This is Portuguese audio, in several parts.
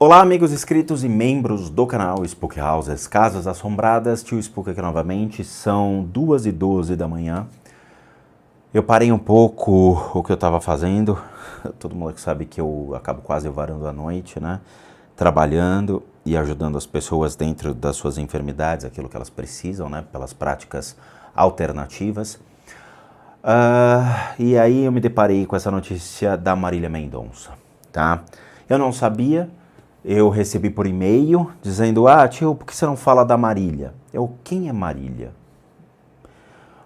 Olá, amigos inscritos e membros do canal Spook Houses, Casas Assombradas. Tio Spook aqui novamente, são 2h12 da manhã. Eu parei um pouco o que eu estava fazendo. Todo mundo que sabe que eu acabo quase varando a noite, né? Trabalhando e ajudando as pessoas dentro das suas enfermidades, aquilo que elas precisam, né? Pelas práticas alternativas. E aí eu me deparei com essa notícia da Marília Mendonça, tá? Eu não sabia. Eu recebi por e-mail dizendo, tio, por que você não fala da Marília? Quem é Marília?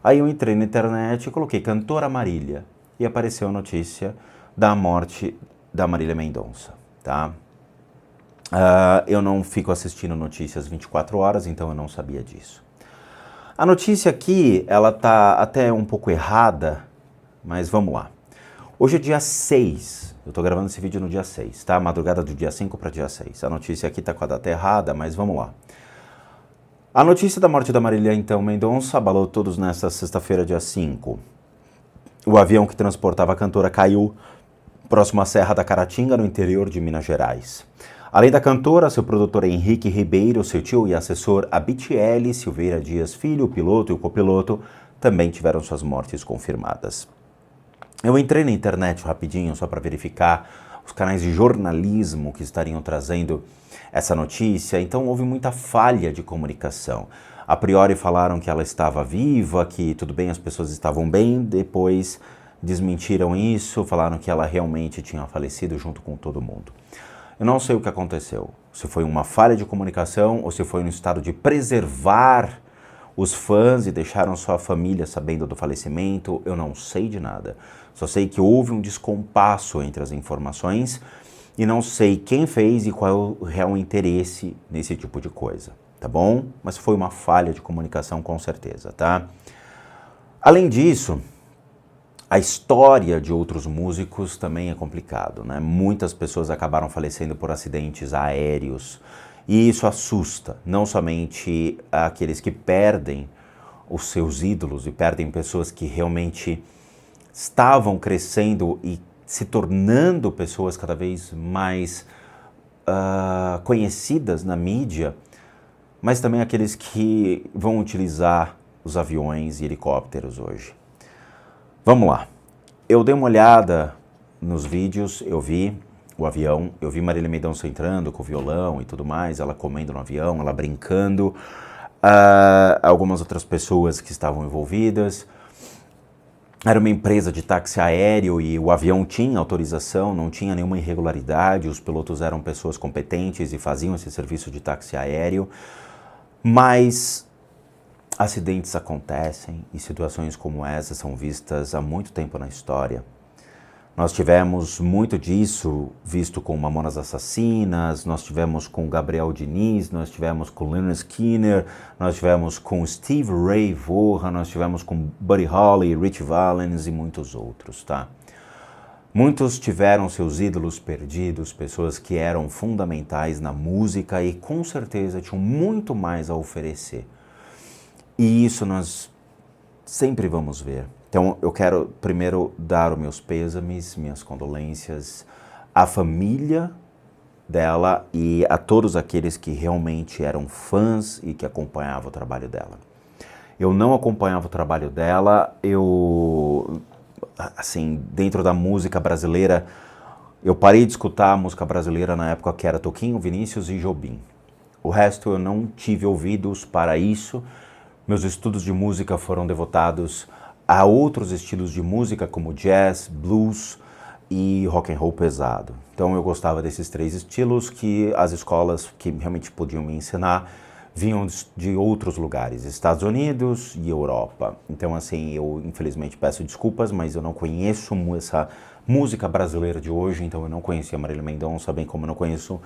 Aí eu entrei na internet e coloquei cantora Marília e apareceu a notícia da morte da Marília Mendonça, tá? Eu não fico assistindo notícias 24 horas, então eu não sabia disso. A notícia aqui, ela tá até um pouco errada, mas vamos lá. Hoje é dia 6, eu tô gravando esse vídeo no dia 6, tá? Madrugada do dia 5 para dia 6. A notícia aqui tá com a data errada, mas vamos lá. A notícia da morte da Marília, então, Mendonça abalou todos nesta sexta-feira, dia 5. O avião que transportava a cantora caiu próximo à Serra da Caratinga, no interior de Minas Gerais. Além da cantora, seu produtor Henrique Ribeiro, seu tio e assessor Abitiele Silveira Dias Filho, o piloto e o copiloto, também tiveram suas mortes confirmadas. Eu entrei na internet rapidinho só para verificar os canais de jornalismo que estariam trazendo essa notícia, então houve muita falha de comunicação. A priori falaram que ela estava viva, que tudo bem, as pessoas estavam bem, depois desmentiram isso, falaram que ela realmente tinha falecido junto com todo mundo. Eu não sei o que aconteceu, se foi uma falha de comunicação ou se foi no estado de preservar os fãs e deixaram só a família sabendo do falecimento, eu não sei de nada. Só sei que houve um descompasso entre as informações e não sei quem fez e qual é o real interesse nesse tipo de coisa, tá bom? Mas foi uma falha de comunicação com certeza, tá? Além disso, a história de outros músicos também é complicado, né? Muitas pessoas acabaram falecendo por acidentes aéreos e isso assusta, não somente aqueles que perdem os seus ídolos e perdem pessoas que realmente estavam crescendo e se tornando pessoas cada vez mais conhecidas na mídia, mas também aqueles que vão utilizar os aviões e helicópteros hoje. Vamos lá. Eu dei uma olhada nos vídeos, eu vi o avião, eu vi Marília Mendonça entrando com o violão e tudo mais, ela comendo no avião, ela brincando, algumas outras pessoas que estavam envolvidas. Era uma empresa de táxi aéreo e o avião tinha autorização, não tinha nenhuma irregularidade, os pilotos eram pessoas competentes e faziam esse serviço de táxi aéreo, mas acidentes acontecem e situações como essa são vistas há muito tempo na história. Nós tivemos muito disso visto com Mamonas Assassinas, nós tivemos com Gabriel Diniz, nós tivemos com Lynyrd Skynyrd, nós tivemos com Stevie Ray Vaughan, nós tivemos com Buddy Holly, Ritchie Valens e muitos outros, tá? Muitos tiveram seus ídolos perdidos, pessoas que eram fundamentais na música e com certeza tinham muito mais a oferecer. E isso nós sempre vamos ver. Então eu quero primeiro dar os meus pêsames, minhas condolências à família dela e a todos aqueles que realmente eram fãs e que acompanhavam o trabalho dela. Eu não acompanhava o trabalho dela, assim, dentro da música brasileira, eu parei de escutar a música brasileira na época que era Toquinho, Vinícius e Jobim. O resto eu não tive ouvidos para isso. Meus estudos de música foram devotados a outros estilos de música como jazz, blues e rock and roll pesado. Então eu gostava desses três estilos que as escolas que realmente podiam me ensinar vinham de outros lugares, Estados Unidos e Europa. Então assim, eu infelizmente peço desculpas, mas eu não conheço essa música brasileira de hoje, então eu não conhecia Marília Mendonça, bem como eu não conheço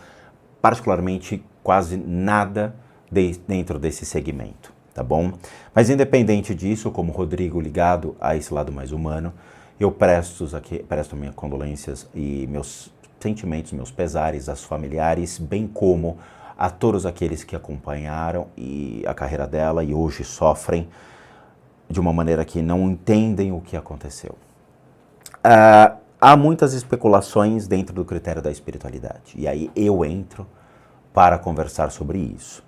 particularmente quase nada dentro desse segmento. Tá bom? Mas independente disso, como Rodrigo ligado a esse lado mais humano, eu presto minhas condolências e meus sentimentos, meus pesares aos familiares, bem como a todos aqueles que acompanharam a carreira dela e hoje sofrem de uma maneira que não entendem o que aconteceu. há muitas especulações dentro do critério da espiritualidade. E aí eu entro para conversar sobre isso.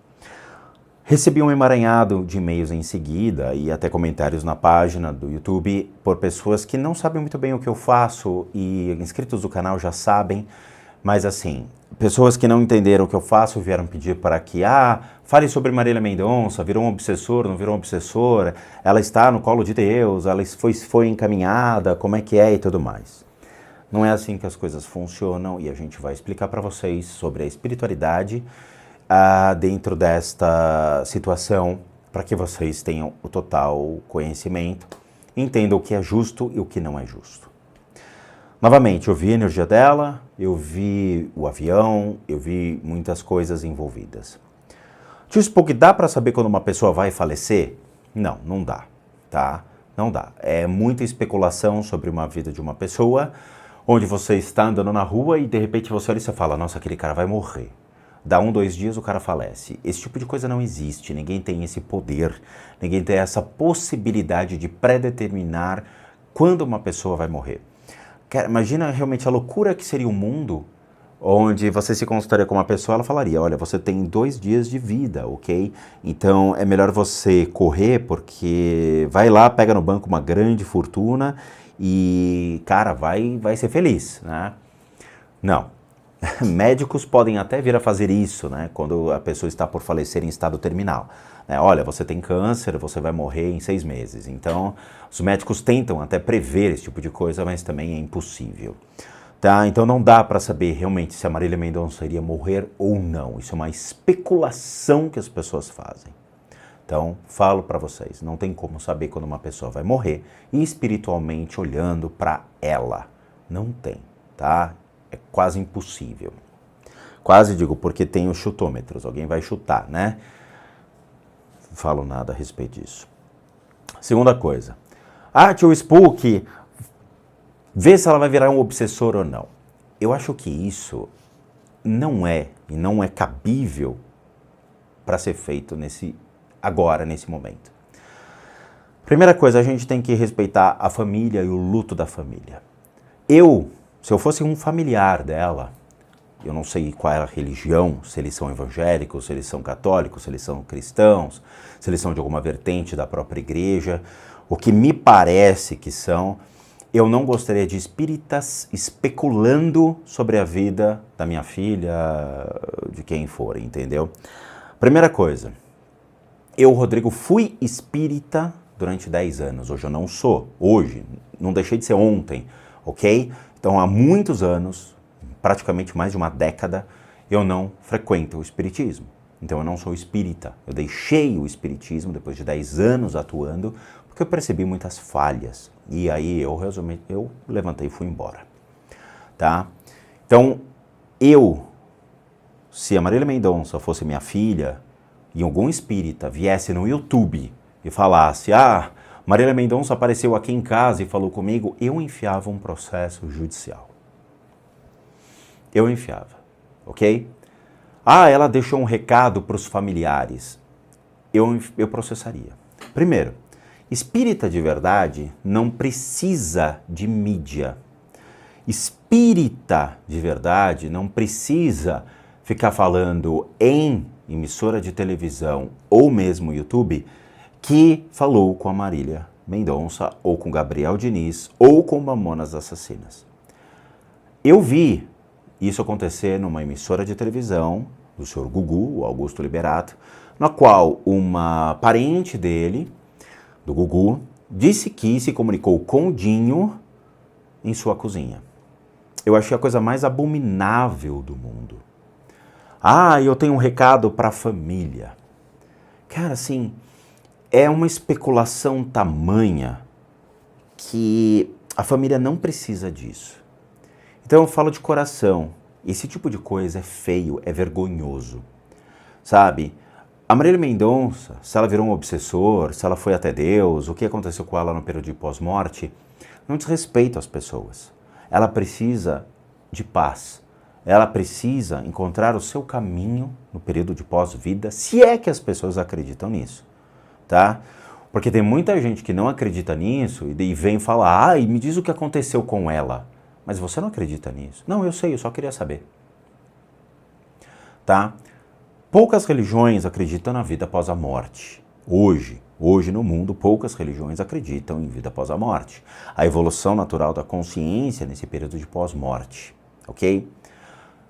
Recebi um emaranhado de e-mails em seguida e até comentários na página do YouTube por pessoas que não sabem muito bem o que eu faço e inscritos do canal já sabem, mas assim, pessoas que não entenderam o que eu faço vieram pedir para que, fale sobre Marília Mendonça, virou um obsessor, não virou um obsessor, ela está no colo de Deus, ela foi encaminhada, como é que é e tudo mais. Não é assim que as coisas funcionam e a gente vai explicar para vocês sobre a espiritualidade dentro desta situação, para que vocês tenham o total conhecimento, entendam o que é justo e o que não é justo. Novamente, eu vi a energia dela, eu vi o avião, eu vi muitas coisas envolvidas. Tio Spook, dá para saber quando uma pessoa vai falecer? Não, não dá, tá? Não dá. É muita especulação sobre uma vida de uma pessoa, onde você está andando na rua e de repente você olha e você fala, nossa, aquele cara vai morrer. Dá 1, 2 dias o cara falece. Esse tipo de coisa não existe, ninguém tem esse poder, ninguém tem essa possibilidade de predeterminar quando uma pessoa vai morrer. Cara, imagina realmente a loucura que seria um mundo onde você se consultaria com uma pessoa, ela falaria, olha, você tem 2 dias de vida, ok? Então é melhor você correr porque vai lá, pega no banco uma grande fortuna e, cara, vai ser feliz, né? Não. Médicos podem até vir a fazer isso, né? Quando a pessoa está por falecer em estado terminal. Olha, você tem câncer, você vai morrer em 6 meses. Então, os médicos tentam até prever esse tipo de coisa, mas também é impossível. Tá? Então não dá para saber realmente se a Marília Mendonça iria morrer ou não. Isso é uma especulação que as pessoas fazem. Então, falo para vocês, não tem como saber quando uma pessoa vai morrer espiritualmente olhando para ela. Não tem, tá? É quase impossível. Quase digo, porque tem os chutômetros, alguém vai chutar, né? Não falo nada a respeito disso. Segunda coisa. Tio Spook, vê se ela vai virar um obsessor ou não. Eu acho que isso não é cabível para ser feito nesse momento. Primeira coisa, a gente tem que respeitar a família e o luto da família. Se eu fosse um familiar dela, eu não sei qual é a religião, se eles são evangélicos, se eles são católicos, se eles são cristãos, se eles são de alguma vertente da própria igreja, o que me parece que são, eu não gostaria de espíritas especulando sobre a vida da minha filha, de quem for, entendeu? Primeira coisa, eu, Rodrigo, fui espírita durante 10 anos, hoje eu não sou, hoje, não deixei de ser ontem, ok? Então, há muitos anos, praticamente mais de uma década, eu não frequento o espiritismo. Então, eu não sou espírita. Eu deixei o espiritismo depois de 10 anos atuando, porque eu percebi muitas falhas. E aí, eu levantei e fui embora. Tá? Então, se a Marília Mendonça fosse minha filha, e algum espírita viesse no YouTube e falasse, Marília Mendonça apareceu aqui em casa e falou comigo, eu enfiava um processo judicial. Eu enfiava, ok? Ela deixou um recado para os familiares. Eu processaria. Primeiro, espírita de verdade não precisa de mídia. Espírita de verdade não precisa ficar falando em emissora de televisão ou mesmo YouTube que falou com a Marília Mendonça, ou com Gabriel Diniz, ou com Mamonas Assassinas. Eu vi isso acontecer numa emissora de televisão do senhor Gugu, o Augusto Liberato, na qual uma parente dele, do Gugu, disse que se comunicou com o Dinho em sua cozinha. Eu achei a coisa mais abominável do mundo. Eu tenho um recado para a família. Cara, assim, é uma especulação tamanha que a família não precisa disso. Então eu falo de coração, esse tipo de coisa é feio, é vergonhoso, sabe? A Marília Mendonça, se ela virou um obsessor, se ela foi até Deus, o que aconteceu com ela no período de pós-morte, não diz respeito às pessoas. Ela precisa de paz. Ela precisa encontrar o seu caminho no período de pós-vida, se é que as pessoas acreditam nisso, tá? Porque tem muita gente que não acredita nisso e vem falar, e me diz o que aconteceu com ela. Mas você não acredita nisso. Não, eu sei, eu só queria saber. Tá? Poucas religiões acreditam na vida após a morte. Hoje no mundo, poucas religiões acreditam em vida após a morte. A evolução natural da consciência nesse período de pós-morte, ok?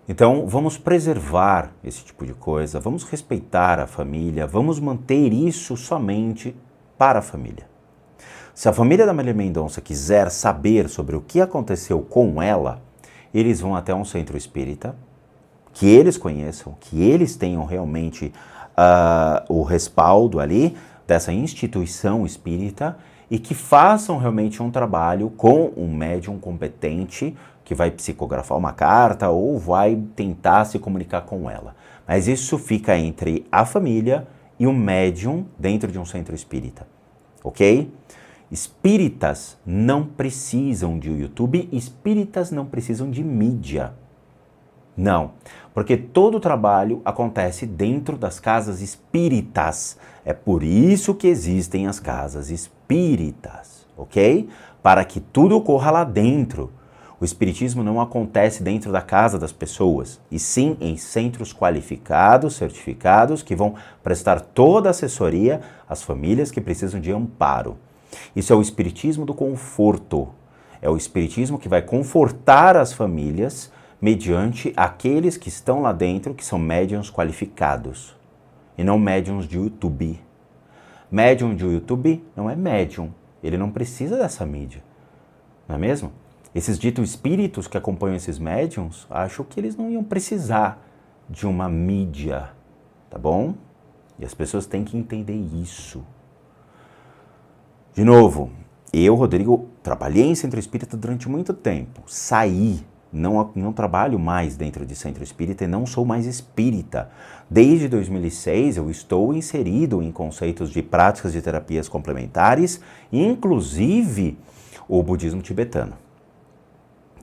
Então, vamos preservar esse tipo de coisa, vamos respeitar a família, vamos manter isso somente para a família. Se a família da Marília Mendonça quiser saber sobre o que aconteceu com ela, eles vão até um centro espírita, que eles conheçam, que eles tenham realmente o respaldo ali dessa instituição espírita e que façam realmente um trabalho com um médium competente que vai psicografar uma carta ou vai tentar se comunicar com ela. Mas isso fica entre a família e o médium dentro de um centro espírita, ok? Espíritas não precisam de YouTube, espíritas não precisam de mídia. Não, porque todo o trabalho acontece dentro das casas espíritas. É por isso que existem as casas espíritas, ok? Para que tudo ocorra lá dentro. O espiritismo não acontece dentro da casa das pessoas, e sim em centros qualificados, certificados, que vão prestar toda a assessoria às famílias que precisam de amparo. Isso é o espiritismo do conforto. É o espiritismo que vai confortar as famílias mediante aqueles que estão lá dentro, que são médiuns qualificados, e não médiuns de YouTube. Médium de YouTube não é médium, ele não precisa dessa mídia, não é mesmo? Esses ditos espíritos que acompanham esses médiuns, acho que eles não iam precisar de uma mídia, tá bom? E as pessoas têm que entender isso. De novo, eu, Rodrigo, trabalhei em centro espírita durante muito tempo, saí. Não trabalho mais dentro de centro espírita e não sou mais espírita. Desde 2006 eu estou inserido em conceitos de práticas de terapias complementares, inclusive o budismo tibetano.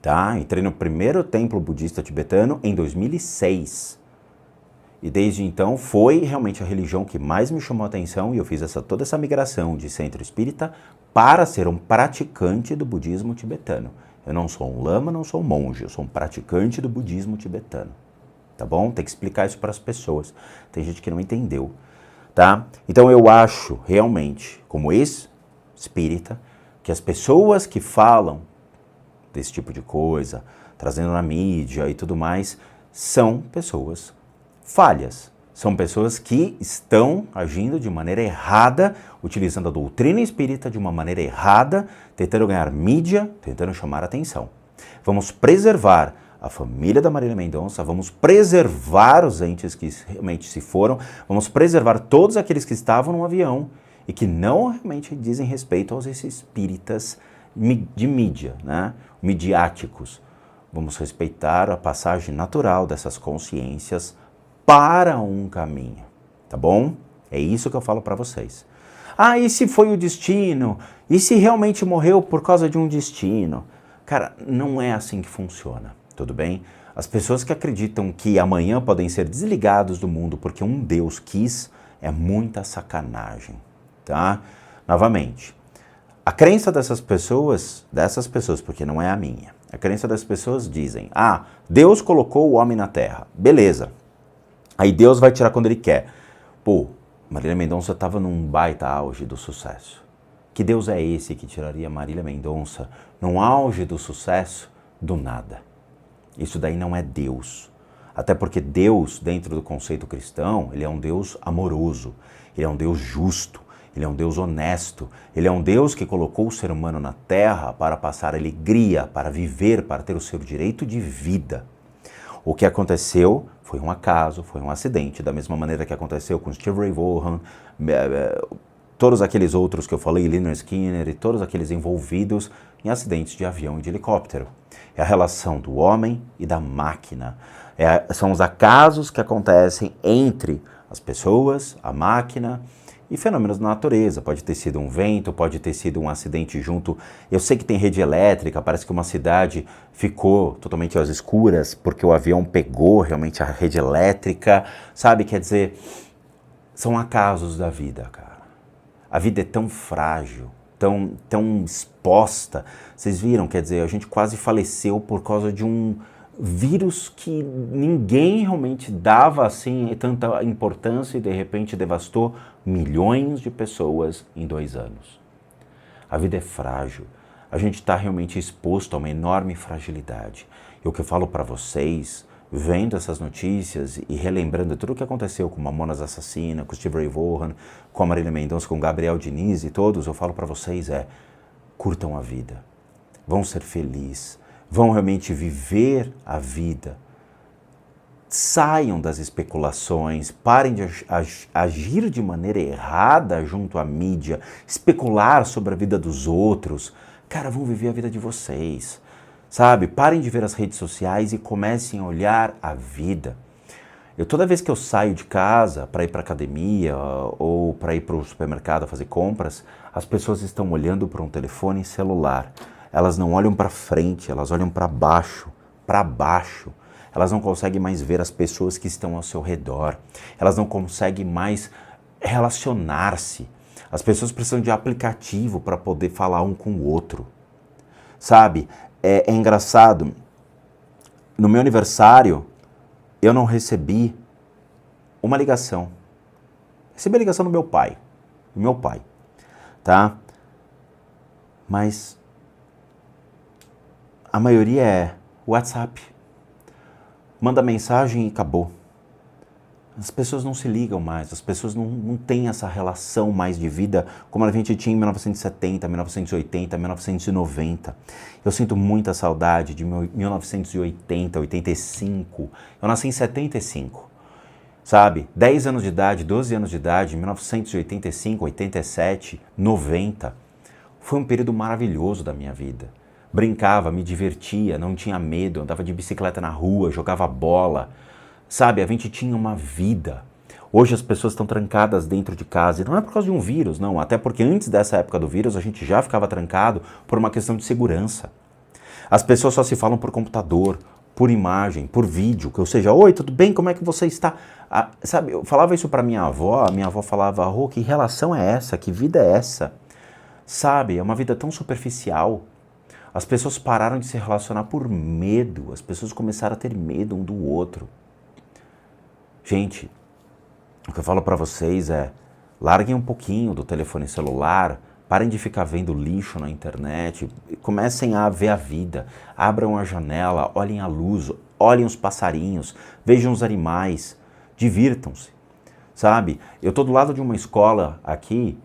Tá? Entrei no primeiro templo budista tibetano em 2006. E desde então foi realmente a religião que mais me chamou a atenção e eu fiz toda essa migração de centro espírita para ser um praticante do budismo tibetano. Eu não sou um lama, não sou um monge, eu sou um praticante do budismo tibetano, tá bom? Tem que explicar isso para as pessoas. Tem gente que não entendeu, tá? Então eu acho realmente, como ex-espírita, que as pessoas que falam desse tipo de coisa, trazendo na mídia e tudo mais, são pessoas falhas. São pessoas que estão agindo de maneira errada, utilizando a doutrina espírita de uma maneira errada, tentando ganhar mídia, tentando chamar atenção. Vamos preservar a família da Marília Mendonça, vamos preservar os entes que realmente se foram, vamos preservar todos aqueles que estavam no avião e que não realmente dizem respeito aos espíritas de mídia, né? Midiáticos. Vamos respeitar a passagem natural dessas consciências para um caminho, tá bom? É isso que eu falo para vocês. Ah, e se foi o destino? E se realmente morreu por causa de um destino? Cara, não é assim que funciona, tudo bem? As pessoas que acreditam que amanhã podem ser desligados do mundo porque um Deus quis, é muita sacanagem, tá? Novamente, a crença dessas pessoas, porque não é a minha, a crença das pessoas dizem, Deus colocou o homem na terra, beleza. Aí Deus vai tirar quando Ele quer. Pô, Marília Mendonça estava num baita auge do sucesso. Que Deus é esse que tiraria Marília Mendonça num auge do sucesso do nada? Isso daí não é Deus. Até porque Deus, dentro do conceito cristão, Ele é um Deus amoroso, Ele é um Deus justo, Ele é um Deus honesto, Ele é um Deus que colocou o ser humano na terra para passar alegria, para viver, para ter o seu direito de vida. O que aconteceu foi um acaso, foi um acidente, da mesma maneira que aconteceu com Steve Ray Vaughan, todos aqueles outros que eu falei, Lynyrd Skynyrd e todos aqueles envolvidos em acidentes de avião e de helicóptero. É a relação do homem e da máquina. São os acasos que acontecem entre as pessoas, a máquina e fenômenos da natureza. Pode ter sido um vento, pode ter sido um acidente junto. Eu sei que tem rede elétrica, parece que uma cidade ficou totalmente às escuras porque o avião pegou realmente a rede elétrica, sabe? Quer dizer, são acasos da vida, cara. A vida é tão frágil, tão exposta. Vocês viram, quer dizer, a gente quase faleceu por causa de um vírus que ninguém realmente dava assim tanta importância e de repente devastou milhões de pessoas em 2 anos. A vida é frágil. A gente está realmente exposto a uma enorme fragilidade. E o que eu falo para vocês, vendo essas notícias e relembrando tudo o que aconteceu com Mamonas Assassina, com Steve Ray Vaughan, com a Marília Mendonça, com Gabriel Diniz e todos, eu falo para vocês curtam a vida, vão ser felizes, vão realmente viver a vida. Saiam das especulações, parem de agir de maneira errada junto à mídia, especular sobre a vida dos outros. Cara, vão viver a vida de vocês, sabe? Parem de ver as redes sociais e comecem a olhar a vida. Toda vez que eu saio de casa para ir para a academia ou para ir para o supermercado fazer compras, as pessoas estão olhando para um telefone celular. Elas não olham para frente, elas olham para baixo, para baixo. Elas não conseguem mais ver as pessoas que estão ao seu redor. Elas não conseguem mais relacionar-se. As pessoas precisam de aplicativo para poder falar um com o outro. Sabe? É engraçado. No meu aniversário, eu não recebi uma ligação. Recebi a ligação do meu pai. Tá? Mas a maioria é WhatsApp. Manda mensagem e acabou. As pessoas não se ligam mais, as pessoas não têm essa relação mais de vida como a gente tinha em 1970, 1980, 1990. Eu sinto muita saudade de 1980, 85. Eu nasci em 75, sabe? 10 anos de idade, 12 anos de idade, 1985, 87, 90. Foi um período maravilhoso da minha vida. Brincava, me divertia, não tinha medo, andava de bicicleta na rua, jogava bola. Sabe, a gente tinha uma vida. Hoje as pessoas estão trancadas dentro de casa. E não é por causa de um vírus, não. Até porque antes dessa época do vírus, a gente já ficava trancado por uma questão de segurança. As pessoas só se falam por computador, por imagem, por vídeo. Ou seja, oi, tudo bem? Como é que você está? Sabe, eu falava isso para minha avó. A minha avó falava, que relação é essa? Que vida é essa? Sabe, é uma vida tão superficial. As pessoas pararam de se relacionar por medo. As pessoas começaram a ter medo um do outro. Gente, o que eu falo para vocês larguem um pouquinho do telefone celular, parem de ficar vendo lixo na internet, comecem a ver a vida, abram a janela, olhem a luz, olhem os passarinhos, vejam os animais, divirtam-se, sabe? Eu tô do lado de uma escola aqui,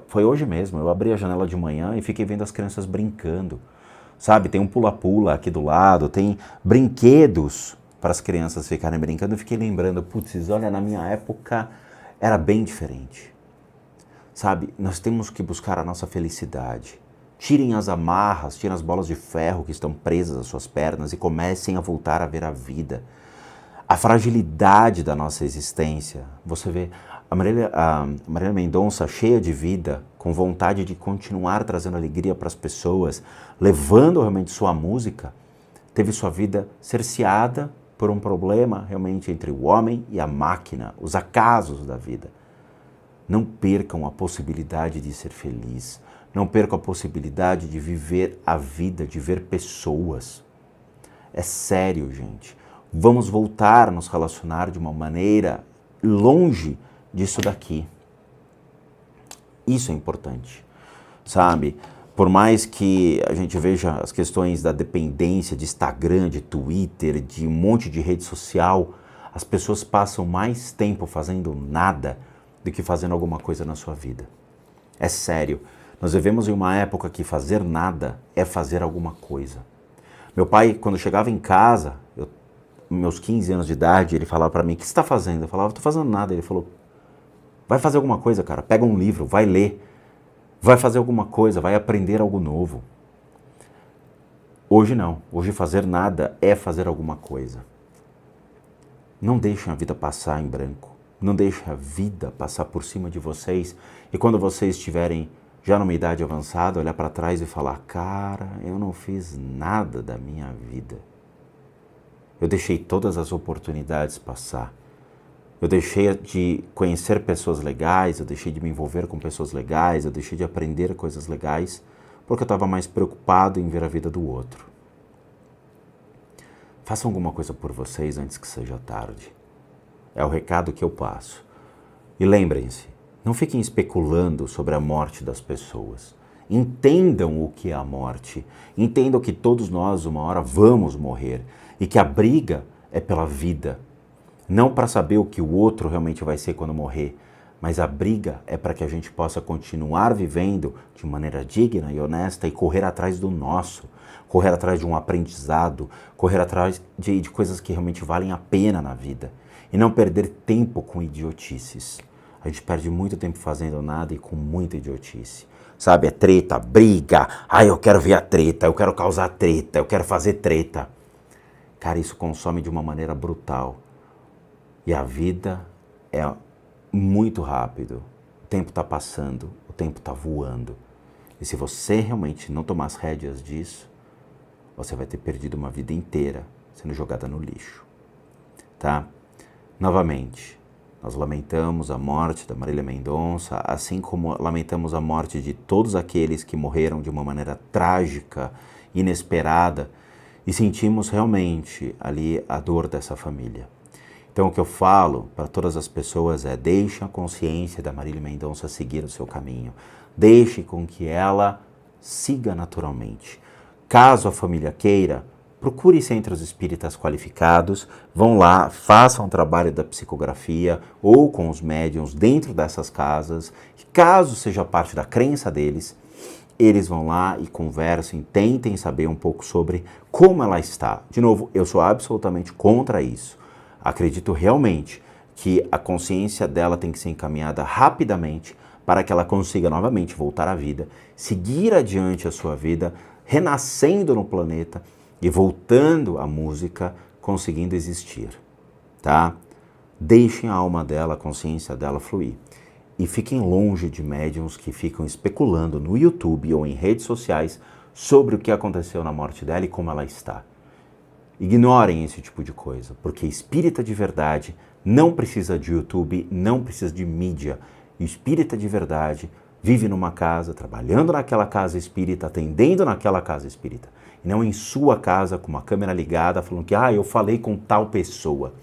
foi hoje mesmo, eu abri a janela de manhã e fiquei vendo as crianças brincando, sabe? Tem um pula-pula aqui do lado, tem brinquedos para as crianças ficarem brincando. Eu fiquei lembrando, putz, olha, na minha época era bem diferente. Sabe, nós temos que buscar a nossa felicidade. Tirem as amarras, tirem as bolas de ferro que estão presas às suas pernas e comecem a voltar a ver a vida. A fragilidade da nossa existência. Você vê a Marília Mendonça cheia de vida, com vontade de continuar trazendo alegria para as pessoas, levando realmente sua música, teve sua vida cerceada por um problema realmente entre o homem e a máquina, os acasos da vida. Não percam a possibilidade de ser feliz. Não percam a possibilidade de viver a vida, de ver pessoas. É sério, gente. Vamos voltar a nos relacionar de uma maneira longe disso daqui. Isso é importante, sabe? Por mais que a gente veja as questões da dependência de Instagram, de Twitter, de um monte de rede social, as pessoas passam mais tempo fazendo nada do que fazendo alguma coisa na sua vida. É sério. Nós vivemos em uma época que fazer nada é fazer alguma coisa. Meu pai, quando chegava em casa, meus 15 anos de idade, ele falava para mim, o que você está fazendo? Eu falava, estou fazendo nada. Ele falou, vai fazer alguma coisa, cara. Pega um livro, vai ler. Vai fazer alguma coisa, vai aprender algo novo. Hoje não. Hoje fazer nada é fazer alguma coisa. Não deixem a vida passar em branco. Não deixem a vida passar por cima de vocês. E quando vocês estiverem já numa idade avançada, olhar para trás e falar, cara, eu não fiz nada da minha vida. Eu deixei todas as oportunidades passar. Eu deixei de conhecer pessoas legais, eu deixei de me envolver com pessoas legais, eu deixei de aprender coisas legais, porque eu estava mais preocupado em ver a vida do outro. Façam alguma coisa por vocês antes que seja tarde. É o recado que eu passo. E lembrem-se, não fiquem especulando sobre a morte das pessoas. Entendam o que é a morte. Entendam que todos nós, uma hora, vamos morrer. E que a briga é pela vida. Não para saber o que o outro realmente vai ser quando morrer. Mas a briga é para que a gente possa continuar vivendo de maneira digna e honesta e correr atrás do nosso. Correr atrás de um aprendizado. Correr atrás de coisas que realmente valem a pena na vida. E não perder tempo com idiotices. A gente perde muito tempo fazendo nada e com muita idiotice. Sabe, é treta, briga. Ai, eu quero ver a treta, eu quero causar treta, eu quero fazer treta. Cara, isso consome de uma maneira brutal. E a vida é muito rápido. O tempo está passando, o tempo está voando. E se você realmente não tomar as rédeas disso, você vai ter perdido uma vida inteira sendo jogada no lixo. Tá? Novamente, nós lamentamos a morte da Marília Mendonça, assim como lamentamos a morte de todos aqueles que morreram de uma maneira trágica, inesperada, e sentimos realmente ali a dor dessa família. Então o que eu falo para todas as pessoas é: deixe a consciência da Marília Mendonça seguir o seu caminho. Deixe com que ela siga naturalmente. Caso a família queira, procure centros espíritas qualificados, vão lá, façam um trabalho da psicografia ou com os médiuns dentro dessas casas. Caso seja parte da crença deles, eles vão lá e conversem, tentem saber um pouco sobre como ela está. De novo, eu sou absolutamente contra isso. Acredito realmente que a consciência dela tem que ser encaminhada rapidamente para que ela consiga novamente voltar à vida, seguir adiante a sua vida, renascendo no planeta e voltando à música, conseguindo existir, tá? Deixem a alma dela, a consciência dela fluir. E fiquem longe de médiums que ficam especulando no YouTube ou em redes sociais sobre o que aconteceu na morte dela e como ela está. Ignorem esse tipo de coisa, porque espírita de verdade não precisa de YouTube, não precisa de mídia. E espírita de verdade vive numa casa, trabalhando naquela casa espírita, atendendo naquela casa espírita. E não em sua casa com uma câmera ligada falando que eu falei com tal pessoa.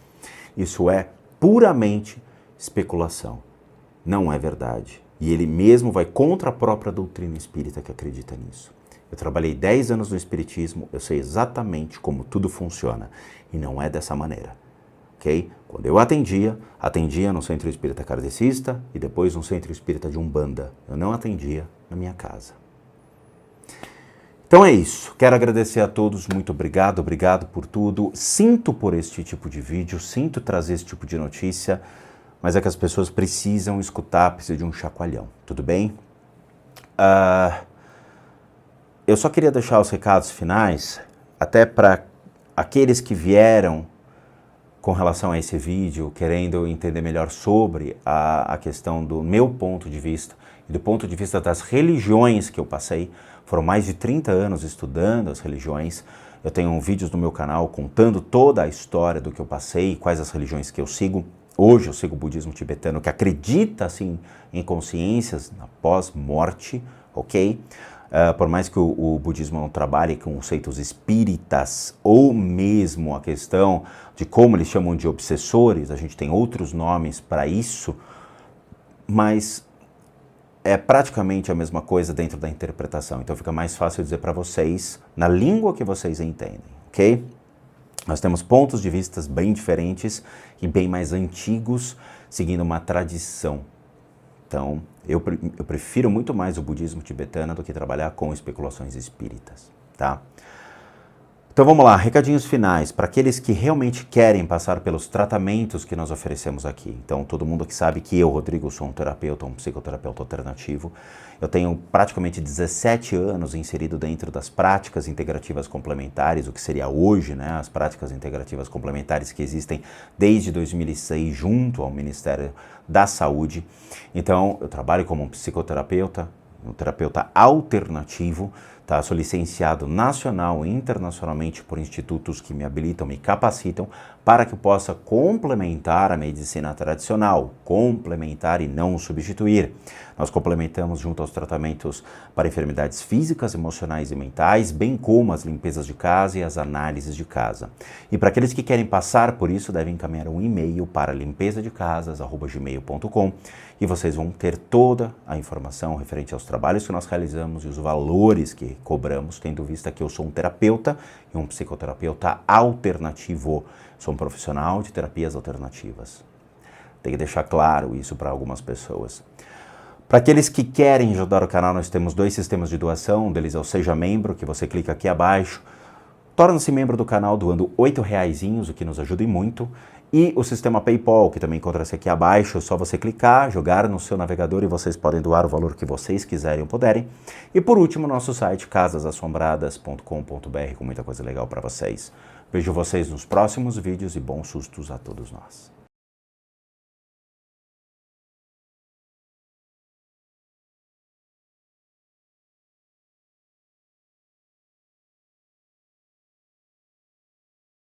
Isso é puramente especulação. Não é verdade. E ele mesmo vai contra a própria doutrina espírita que acredita nisso. Eu trabalhei 10 anos no espiritismo, eu sei exatamente como tudo funciona. E não é dessa maneira. Ok? Quando eu atendia no Centro Espírita Kardecista e depois no Centro Espírita de Umbanda. Eu não atendia na minha casa. Então é isso. Quero agradecer a todos. Muito obrigado por tudo. Sinto por este tipo de vídeo, sinto trazer esse tipo de notícia, mas é que as pessoas precisam escutar, precisam de um chacoalhão. Tudo bem? Eu só queria deixar os recados finais, até para aqueles que vieram com relação a esse vídeo, querendo entender melhor sobre a questão do meu ponto de vista e do ponto de vista das religiões que eu passei. Foram mais de 30 anos estudando as religiões. Eu tenho vídeos no meu canal contando toda a história do que eu passei, quais as religiões que eu sigo. Hoje eu sigo o budismo tibetano, que acredita assim, em consciências na pós-morte, ok? Por mais que o budismo não trabalhe com conceitos espíritas, ou mesmo a questão de como eles chamam de obsessores, a gente tem outros nomes para isso, mas é praticamente a mesma coisa dentro da interpretação. Então fica mais fácil dizer para vocês, na língua que vocês entendem, ok? Nós temos pontos de vista bem diferentes e bem mais antigos, seguindo uma tradição. Então, eu prefiro muito mais o budismo tibetano do que trabalhar com especulações espíritas, tá? Então vamos lá, recadinhos finais para aqueles que realmente querem passar pelos tratamentos que nós oferecemos aqui. Então todo mundo que sabe que eu, Rodrigo, sou um terapeuta, um psicoterapeuta alternativo. Eu tenho praticamente 17 anos inserido dentro das práticas integrativas complementares, o que seria hoje, né, as práticas integrativas complementares que existem desde 2006 junto ao Ministério da Saúde. Então eu trabalho como um psicoterapeuta, um terapeuta alternativo, Tá? Sou licenciado nacional e internacionalmente por institutos que me habilitam, me capacitam para que eu possa complementar a medicina tradicional, complementar e não substituir. Nós complementamos junto aos tratamentos para enfermidades físicas, emocionais e mentais, bem como as limpezas de casa e as análises de casa. E para aqueles que querem passar por isso, devem encaminhar um e-mail para limpezadecasas@gmail.com e vocês vão ter toda a informação referente aos trabalhos que nós realizamos e os valores que cobramos, tendo vista que eu sou um terapeuta e um psicoterapeuta alternativo. Sou um profissional de terapias alternativas. Tem que deixar claro isso para algumas pessoas. Para aqueles que querem ajudar o canal, nós temos 2 sistemas de doação. Um deles é o Seja Membro, que você clica aqui abaixo. Torna-se membro do canal doando R$8, o que nos ajuda muito. E o sistema PayPal, que também encontra-se aqui abaixo, é só você clicar, jogar no seu navegador e vocês podem doar o valor que vocês quiserem ou puderem. E por último, nosso site casasassombradas.com.br com muita coisa legal para vocês. Vejo vocês nos próximos vídeos e bons sustos a todos nós.